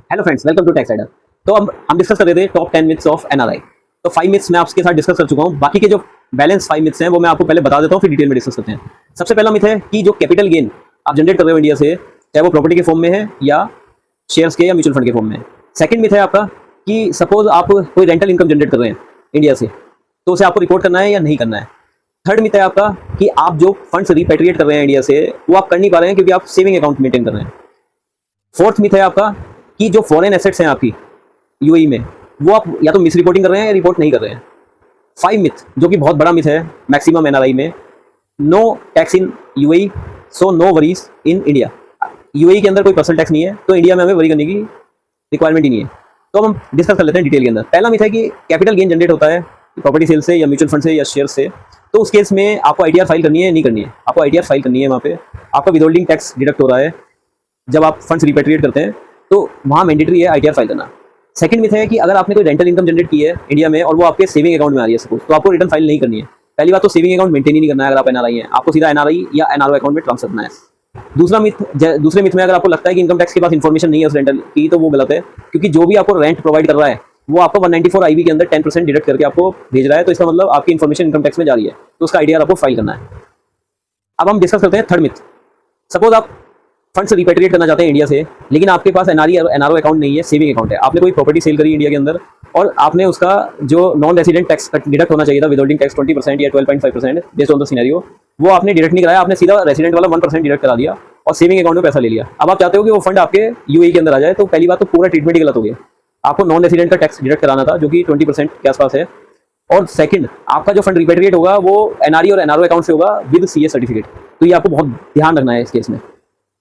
Hello friends, welcome to Tax Rider. तो हम discuss कर रहे थे टॉप 10 मिथ्स ऑफ एनआरआई। तो 5 मिथ्स मैं आपके साथ डिस्कस कर चुका हूँ। बाकी के जो बैलेंस 5 मिथ्स हैं वो मैं आपको पहले बता देता हूँ, फिर डिटेल में डिस्कस करते हैं। सबसे पहला मिथ है कि जो कैपिटल गेन आप जनरेट कर रहे हो इंडिया से, चाहे वो प्रॉपर्टी के फॉर्म में है या शेयर्स के या म्यूचुअल फंड के फॉर्म में है। सेकंड मिथ है आपका कि सपोज आप कोई रेंटल इनकम जनरेट कर रहे हैं इंडिया से, तो उसे आपको रिपोर्ट करना है या नहीं करना है। थर्ड मिथ है आपका कि आप जो फंड्स रिपेट्रिएट कर रहे हैं इंडिया से, वो आप कर नहीं पा रहे हैं क्योंकि आप सेविंग अकाउंट मेंटेन कर रहे हैं। फोर्थ मिथ है आपका कि जो फॉरेन एसेट्स हैं आपकी यूएई में, वो आप या तो मिस रिपोर्टिंग कर रहे हैं या रिपोर्ट नहीं कर रहे हैं। 5 मिथ, जो कि बहुत बड़ा मिथ है मैक्सिमम एनआरआई में, no tax in UAE, so no worries in India. UAE के अंदर कोई पर्सनल टैक्स नहीं है, तो इंडिया में हमें वरी करने की रिक्वायरमेंट ही नहीं है। तो हम डिस्कस कर लेते हैं डिटेल के अंदर। पहला मिथ है कि कैपिटल गेन जनरेट होता है प्रॉपर्टी सेल से या म्यूचुअल फंड से या शेयर से, तो उस केस में आपको आईटीआर फाइल करनी है नहीं करनी है। आपको आईटीआर फाइल करनी है। वहाँ पे आपका विदहोल्डिंग टैक्स डिडक्ट हो रहा है जब आप फंड्स रिपेट्रिएट करते हैं, तो वहाँ मैंडेटरी है आईटीआर फाइल करना। सेकंड मिथ है कि अगर आपने कोई रेंटल इनकम जनरेट की है इंडिया में और वो आपके सेविंग अकाउंट में आ रही है सपोज, तो आपको रिटर्न फाइल नहीं करनी है। पहली बात तो सेविंग अकाउंट मेंटेन ही नहीं करना है अगर आप एनआरआई हैं, आपको सीधा एनआरआई या एनआरओ अकाउंट में ट्रांसफर करना है। दूसरे मिथ में अगर आपको लगता है कि इनकम टैक्स के पास इन्फॉर्मेशन नहीं है उस रेंटल की, तो वो गलत है, क्योंकि जो भी आपको रेंट प्रोवाइड कर रहा है वो आपको 194 आईबी के अंदर 10% डिडक्ट करके आपको भेज रहा है, तो इसका मतलब आपकी इन्फॉर्मेशन इनकम टैक्स में जा रही है, तो उसका आईटीआर आपको फाइल करना है। अब हम डिस्कस करते हैं थर्ड मिथ। सपोज आप फंड्स रिपेट्रिएट करना चाहते हैं इंडिया से, लेकिन आपके पास एनआरओ अकाउंट नहीं है, सेविंग अकाउंट है। आपने कोई प्रॉपर्टी सेल करी इंडिया के अंदर और आपने उसका जो नॉन रेसिडेंट टैक्स डिडक्ट होना चाहिए था, विदहोल्डिंग टैक्स 20% या 12.5% बेस्ड ऑन द सिनेरियो, वो आपने डिडक्ट नहीं कराया, आपने सीधा रेसिडेंट वाला 1% डिडक्ट करा दिया और सेविंग अकाउंट में पैसा ले लिया। अब आप चाहते हो कि वो फंड आपके यूएई के अंदर आ जाए, तो पहली बात तो पूरा ट्रीटमेंट ही गलत हो गया। आपको नॉन रेसिडेंट का टैक्स डिडक्ट कराना था जो कि 20% के आसपास है, और सेकंड आपका जो फंड रिपेट्रिएट होगा वो एनआरई और एनआरओ अकाउंट से होगा विद सीए सर्टिफिकेट। तो ये आपको बहुत ध्यान रखना है इस केस में।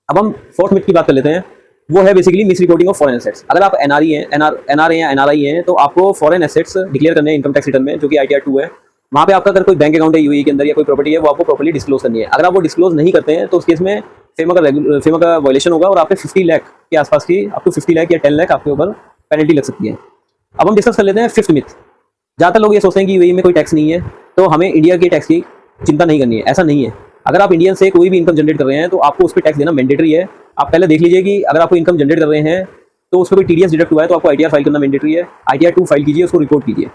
अब हम फोर्थ मिथ की बात कर लेते हैं, वो है basically miss reporting of foreign assets. अगर आप एनआरई हैं, एनआरए या एनआरआई हैं, तो आपको फॉरेन एसेट्स डिक्लेयर करने हैं इनकम टैक्स रिटर्न में, जो कि आईटीआर 2 है। वहाँ पे आपका अगर कोई बैंक अकाउंट है यूएई के अंदर या कोई प्रॉपर्टी है, वो आपको प्रॉपर्ली डिस्क्लोज करनी है। अगर आप वो डिस्क्लोज नहीं करते हैं तो उस केस में फेमा का वायलेशन होगा और आप पे 50 लाख के आसपास की, अप टू 50 लाख या 10 लाख आपके ऊपर पेनल्टी लग सकती है। अब हम डिस्कस कर लेते हैं फिफ्थ मिथ। ज़्यादातर लोग ये सोचते हैं कि यूएई में कोई टैक्स नहीं है, तो हमें इंडिया के टैक्स की चिंता नहीं करनी है। ऐसा नहीं है। अगर आप इंडियन से कोई भी इनकम जनरेट कर रहे हैं तो आपको उस पर टैक्स देना मैंडेटरी है। आप पहले देख लीजिए कि अगर आपको इनकम जनरेट कर रहे हैं तो उस पर कोई टीडीएस डिडक्ट हुआ है तो आपको आईटीआर फाइल करना मैंडेटरी है। आईटीआर 2 फाइल कीजिए, उसको रिपोर्ट कीजिए।